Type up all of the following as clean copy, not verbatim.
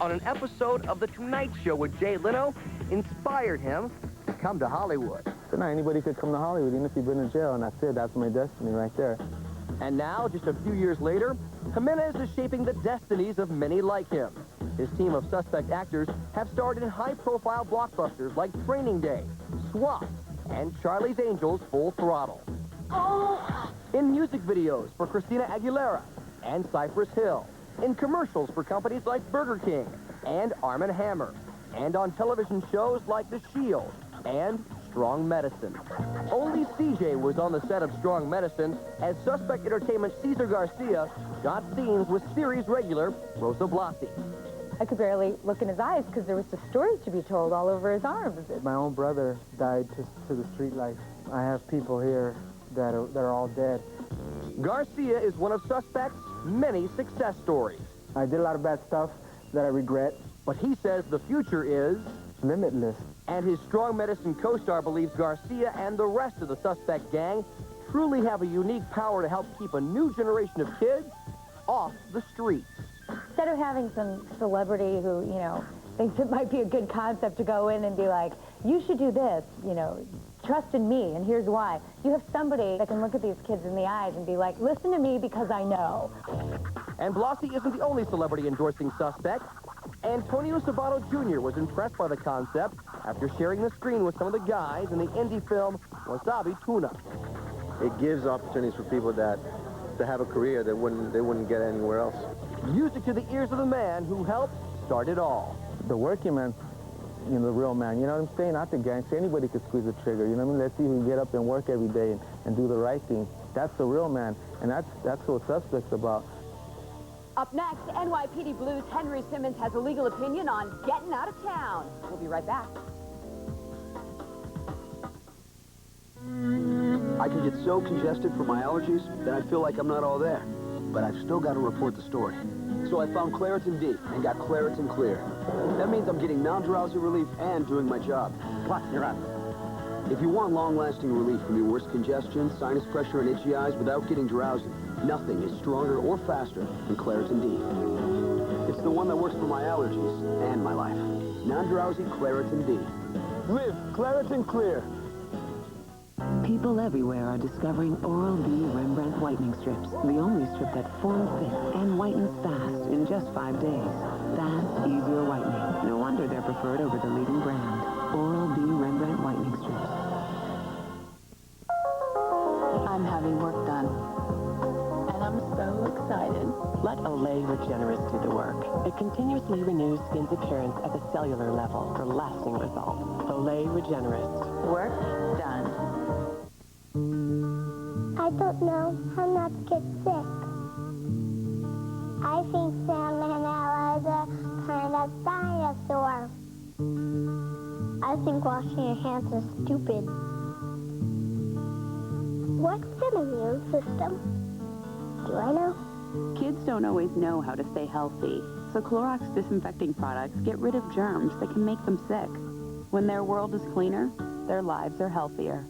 on an episode of The Tonight Show with Jay Leno inspired him to come to Hollywood. So now anybody could come to Hollywood, even if you've been in jail, and that's it. That's my destiny right there. And now, just a few years later, Jimenez is shaping the destinies of many like him. His team of suspect actors have starred in high-profile blockbusters like Training Day, SWAT, and Charlie's Angels Full Throttle. Oh! In music videos for Christina Aguilera and Cypress Hill. In commercials for companies like Burger King and Arm & Hammer. And on television shows like The Shield and Strong Medicine. Only CJ was on the set of Strong Medicine as Suspect Entertainment Cesar Garcia shot scenes with series regular Rosa Blasi. I could barely look in his eyes because there was a story to be told all over his arms. My own brother died just to the street life. I have people here that are all dead. Garcia is one of Suspect's many success stories. I did a lot of bad stuff that I regret. But he says the future is limitless. And his Strong Medicine co-star believes Garcia and the rest of the Suspect gang truly have a unique power to help keep a new generation of kids off the streets. Instead of having some celebrity who, you know, thinks it might be a good concept to go in and be like, you should do this, you know, trust in me, and here's why. You have somebody that can look at these kids in the eyes and be like, listen to me because I know. And Blasi isn't the only celebrity endorsing Suspect. Antonio Sabato Jr. was impressed by the concept after sharing the screen with some of the guys in the indie film Wasabi Tuna. It gives opportunities for people to have a career that they wouldn't get anywhere else. Music to the ears of the man who helped start it all. The working man, you know, the real man, you know what I'm saying? Not the gangster. Anybody could squeeze a trigger, you know what I mean? Let's see who can get up and work every day and do the right thing. That's the real man, and that's what Suspect's about. Up next, NYPD Blues' Henry Simmons has a legal opinion on getting out of town. We'll be right back. I can get so congested from my allergies that I feel like I'm not all there. But I've still got to report the story. So I found Claritin D and got Claritin Clear. That means I'm getting non-drowsy relief and doing my job. Plus, you're up. If you want long-lasting relief from your worst congestion, sinus pressure, and itchy eyes without getting drowsy, nothing is stronger or faster than Claritin D. It's the one that works for my allergies and my life. Non-drowsy Claritin D. Live Claritin Clear. People everywhere are discovering Oral-B Rembrandt whitening strips, the only strip that forms thick and whitens fast in just 5 days. Fast, easier whitening. No wonder they're preferred over the leading brand. Oral-B Rembrandt whitening strips. I'm having work done, and I'm so excited. Let Olay Regenerist do the work. It continuously renews skin's appearance at the cellular level for lasting results. Olay Regenerist. Work done. I don't know how not to get sick. I think salmonella is a kind of dinosaur. I think washing your hands is stupid. What's an immune system? Do I know? Kids don't always know how to stay healthy, so Clorox disinfecting products get rid of germs that can make them sick. When their world is cleaner, their lives are healthier.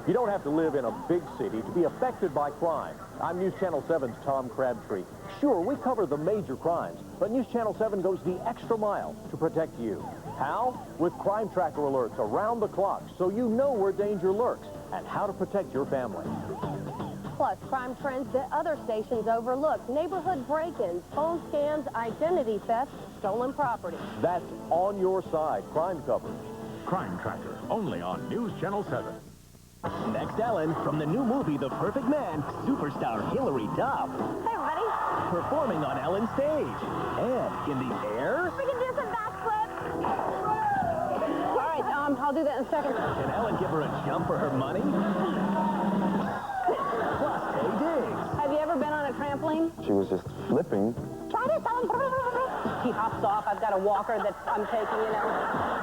You don't have to live in a big city to be affected by crime. I'm News Channel 7's Tom Crabtree. Sure, we cover the major crimes, but News Channel 7 goes the extra mile to protect you. How? With crime tracker alerts around the clock so you know where danger lurks and how to protect your family. Plus, crime trends that other stations overlook. Neighborhood break-ins, phone scams, identity theft, stolen property. That's On Your Side crime coverage. Crime Tracker, only on News Channel 7. Next, Ellen, from the new movie The Perfect Man, superstar Hilary Duff. Hey, everybody. Performing on Ellen's stage. And in the air... We can do some backflips. All right, I'll do that in a second. Can Ellen give her a jump for her money? Plus, Tay Diggs. Have you ever been on a trampoline? She was just flipping. Try this, Ellen. He hops off. I've got a walker that I'm taking, you know.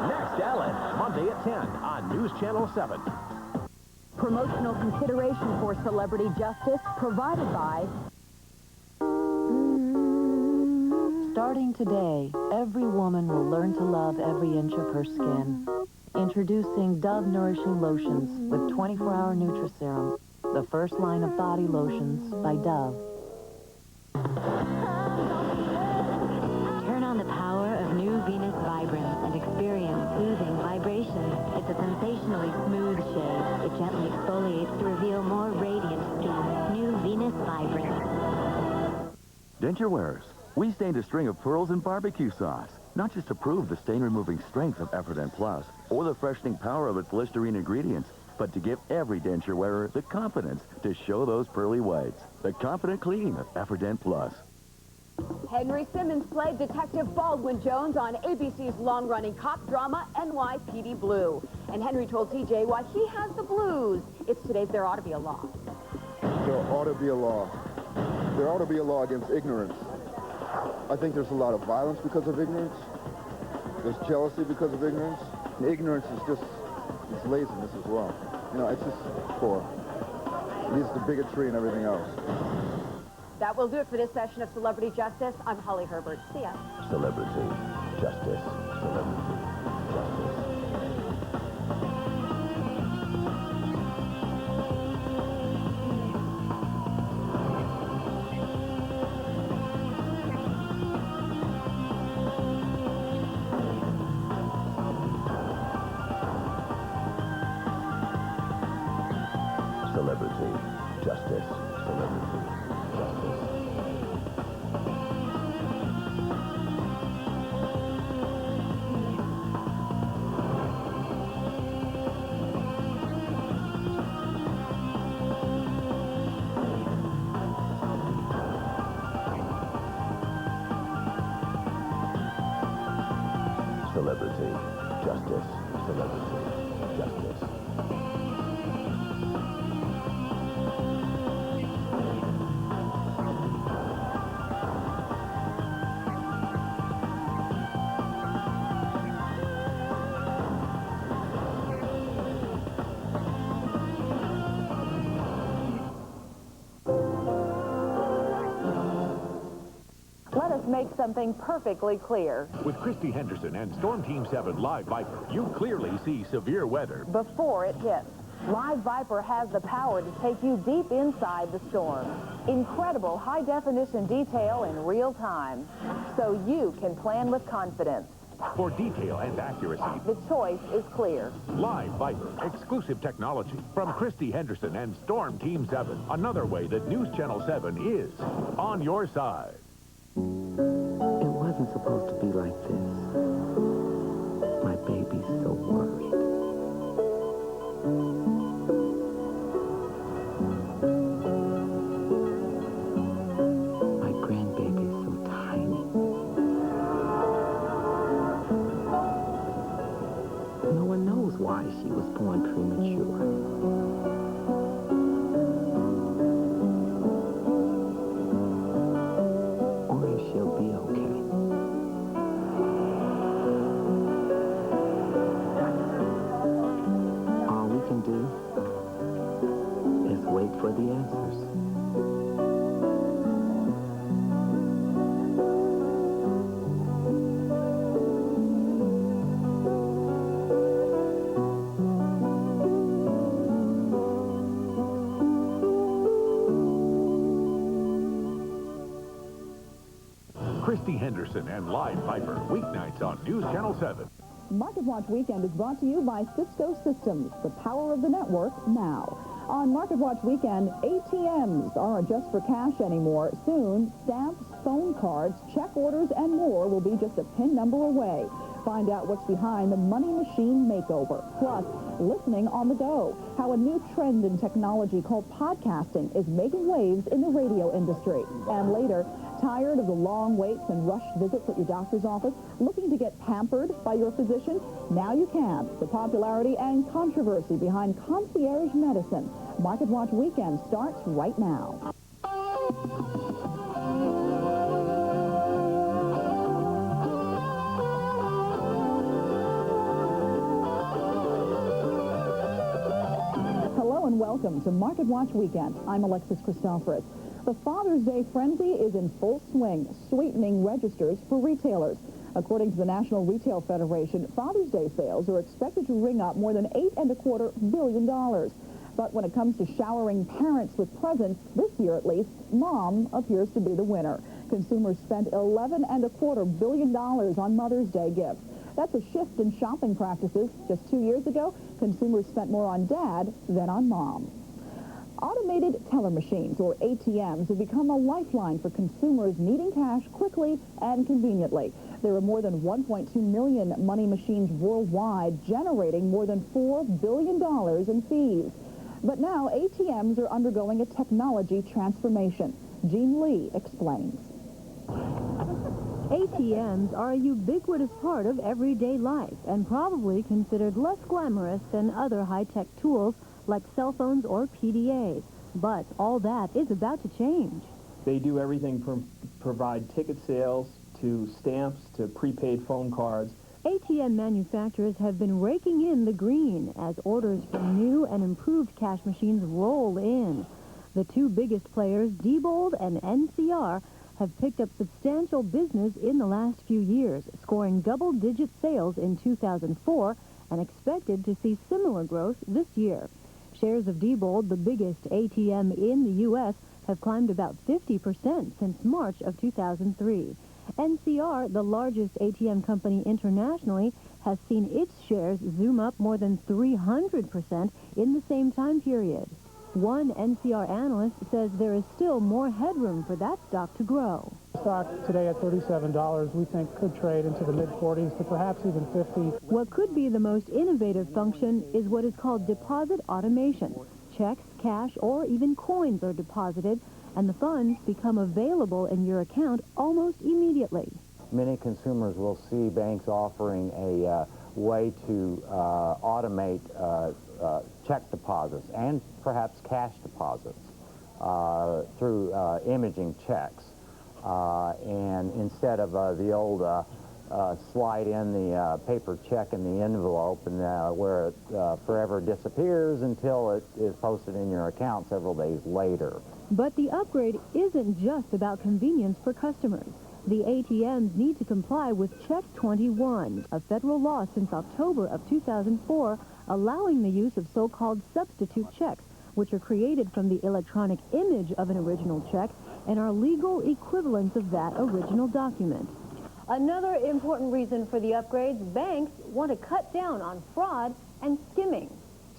Next, Ellen, Monday at 10 on News Channel 7. Promotional consideration for celebrity justice provided by... Starting today, every woman will learn to love every inch of her skin. Introducing Dove Nourishing Lotions with 24-hour Nutri-Serum, the first line of body lotions by Dove. Turn Denture wearers, we stained a string of pearls and barbecue sauce, not just to prove the stain-removing strength of Efferdent Plus or the freshening power of its Listerine ingredients, but to give every denture wearer the confidence to show those pearly whites. The confident clean of Efferdent Plus. Henry Simmons played Detective Baldwin Jones on ABC's long-running cop drama, NYPD Blue. And Henry told TJ why he has the blues. It's today's There Ought to Be a Law. There ought to be a law. There ought to be a law against ignorance. I think there's a lot of violence because of ignorance. There's jealousy because of ignorance. And ignorance is just, it's laziness as well. You know, it's just poor. It leads to bigotry and everything else. That will do it for this session of Celebrity Justice. I'm Holly Herbert. See ya. Celebrity Justice. Celebrity Justice. Celebrity Justice. Celebrity Justice. Celebrity Justice. Celebrity Justice. Let us make something perfectly clear. With Christy Henderson and Storm Team 7 Live Viper, you clearly see severe weather Before it hits, Live Viper has the power to take you deep inside the storm. Incredible high-definition detail in real time, so you can plan with confidence. For detail and accuracy, The choice is clear. Live Viper, exclusive technology from Christy Henderson and Storm Team 7. Another way that News Channel 7 is on your side. It wasn't supposed to be like this. My baby's so worried. My grandbaby's so tiny. No one knows why she was born premature. She'll be okay. All we can do is wait for the answers. Christy Henderson and Live Viper, weeknights on News Channel 7. Market Watch Weekend is brought to you by Cisco Systems, the power of the network now. On Market Watch Weekend, ATMs aren't just for cash anymore. Soon, stamps, phone cards, check orders, and more will be just a PIN number away. Find out what's behind the money machine makeover. Plus, listening on the go. How a new trend in technology called podcasting is making waves in the radio industry. And later, tired of the long waits and rushed visits at your doctor's office? Looking to get pampered by your physician? Now you can. The popularity and controversy behind Concierge Medicine. Market Watch Weekend starts right now. Hello and welcome to Market Watch Weekend. I'm Alexis Christoforous. The Father's Day frenzy is in full swing, sweetening registers for retailers. According to the National Retail Federation, Father's Day sales are expected to ring up more than $8.25 billion. But when it comes to showering parents with presents, this year at least, Mom appears to be the winner. Consumers spent $11.25 billion on Mother's Day gifts. That's a shift in shopping practices. Just 2 years ago, consumers spent more on Dad than on Mom. Automated teller machines, or ATMs, have become a lifeline for consumers needing cash quickly and conveniently. There are more than 1.2 million money machines worldwide, generating more than $4 billion in fees. But now ATMs are undergoing a technology transformation. Jean Lee explains. ATMs are a ubiquitous part of everyday life and probably considered less glamorous than other high-tech tools like cell phones or PDAs. But all that is about to change. They do everything from provide ticket sales to stamps to prepaid phone cards. ATM manufacturers have been raking in the green as orders for new and improved cash machines roll in. The two biggest players, Diebold and NCR, have picked up substantial business in the last few years, scoring double-digit sales in 2004 and expected to see similar growth this year. Shares of Diebold, the biggest ATM in the U.S., have climbed about 50% since March of 2003. NCR, the largest ATM company internationally, has seen its shares zoom up more than 300% in the same time period. One NCR analyst says there is still more headroom for that stock to grow. Stock today at $37 we think could trade into the mid-40s to perhaps even 50. What could be the most innovative function is what is called deposit automation. Checks, cash, or even coins are deposited, and the funds become available in your account almost immediately. Many consumers will see banks offering a way to automate check deposits and perhaps cash deposits through imaging checks. And instead of the old slide in the paper check in the envelope and where it forever disappears until it is posted in your account several days later. But the upgrade isn't just about convenience for customers. The ATMs need to comply with Check 21, a federal law since October of 2004 allowing the use of so-called substitute checks, which are created from the electronic image of an original check and are legal equivalents of that original document. Another important reason for the upgrades, banks want to cut down on fraud and skimming.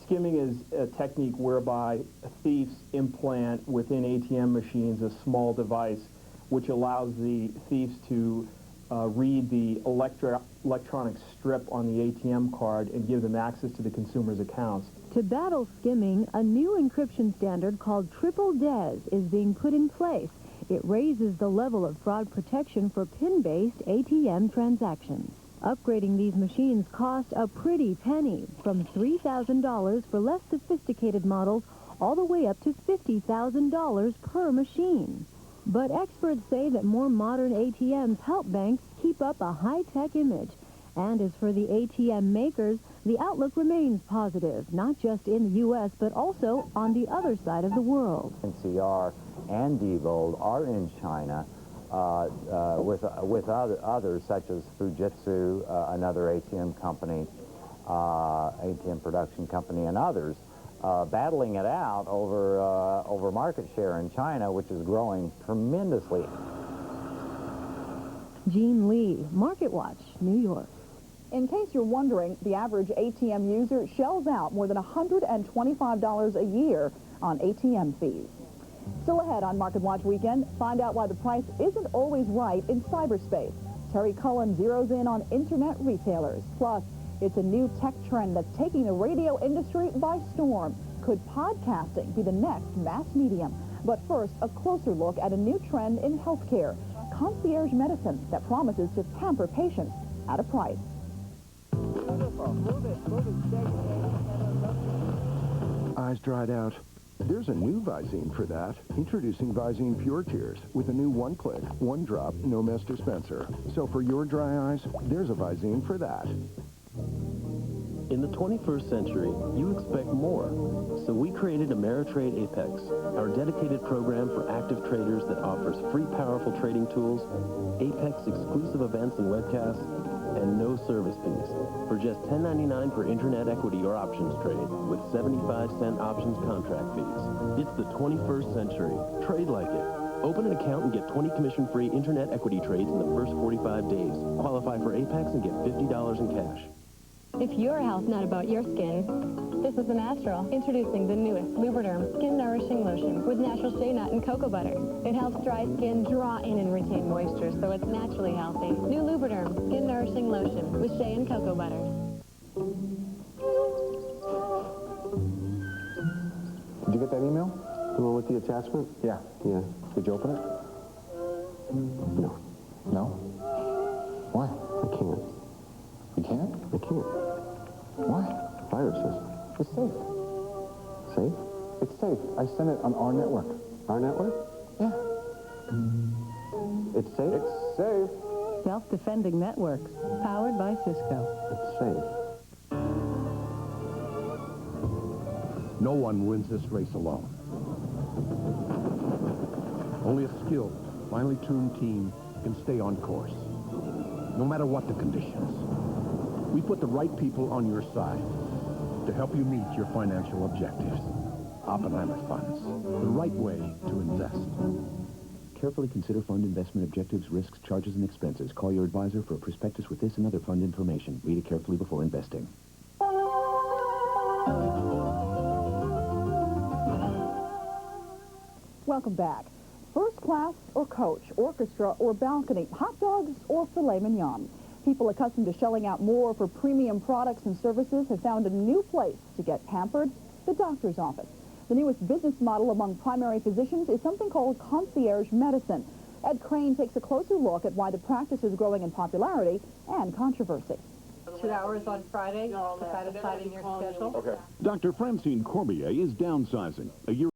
Skimming is a technique whereby thieves implant within ATM machines a small device which allows the thieves to read the electronic strip on the ATM card and give them access to the consumer's accounts. To battle skimming, a new encryption standard called Triple DES is being put in place. It raises the level of fraud protection for PIN-based ATM transactions. Upgrading these machines cost a pretty penny, from $3,000 for less sophisticated models all the way up to $50,000 per machine. But experts say that more modern ATMs help banks keep up a high-tech image. And as for the ATM makers, the outlook remains positive, not just in the U.S., but also on the other side of the world. NCR and Diebold are in China with others such as Fujitsu, another ATM company, ATM production company, and others, battling it out over market share in China, which is growing tremendously. Jean Lee, Market Watch, New York. In case you're wondering, the average ATM user shells out more than $125 a year on ATM fees. Still ahead on Market Watch Weekend, find out why the price isn't always right in cyberspace. Terry Cullen zeroes in on internet retailers. Plus, it's a new tech trend that's taking the radio industry by storm. Could podcasting be the next mass medium? But first, a closer look at a new trend in healthcare, Concierge Medicine, that promises to pamper patients at a price. Eyes dried out. There's a new Visine for that. Introducing Visine Pure Tears with a new one-click, one-drop, no-mess dispenser. So for your dry eyes, there's a Visine for that. In the 21st century, you expect more. So we created Ameritrade Apex, our dedicated program for active traders that offers free, powerful trading tools, Apex exclusive events and webcasts, and no service fees for just $10.99 per internet equity or options trade with 75-cent options contract fees. It's the 21st century. Trade like it. Open an account and get 20 commission-free internet equity trades in the first 45 days. Qualify for Apex and get $50 in cash. If your health's not about your skin, this is the Natural. Introducing the newest Lubriderm Skin Nourishing Lotion with natural shea nut and cocoa butter. It helps dry skin draw in and retain moisture so it's naturally healthy. New Lubriderm Skin Nourishing Lotion with shea and cocoa butter. Did you get that email? The one with the attachment? Yeah. Yeah. Did you open it? No. No? Why? I can't. You can't? I can't. Why? Viruses. It's safe. Safe? It's safe. I sent it on our network. Our network? Yeah. It's safe? It's safe. Self-defending networks, powered by Cisco. It's safe. No one wins this race alone. Only a skilled, finely tuned team can stay on course, no matter what the conditions. We put the right people on your side to help you meet your financial objectives. Oppenheimer Funds, the right way to invest. Carefully consider fund investment objectives, risks, charges, and expenses. Call your advisor for a prospectus with this and other fund information. Read it carefully before investing. Welcome back. First class or coach, orchestra or balcony, hot dogs or filet mignon. People accustomed to shelling out more for premium products and services have found a new place to get pampered, the doctor's office. The newest business model among primary physicians is something called Concierge Medicine. Ed Crane takes a closer look at why the practice is growing in popularity and controversy. 2 hours on Friday to satisfy in your schedule. Okay. Dr. Francine Cormier is downsizing. A year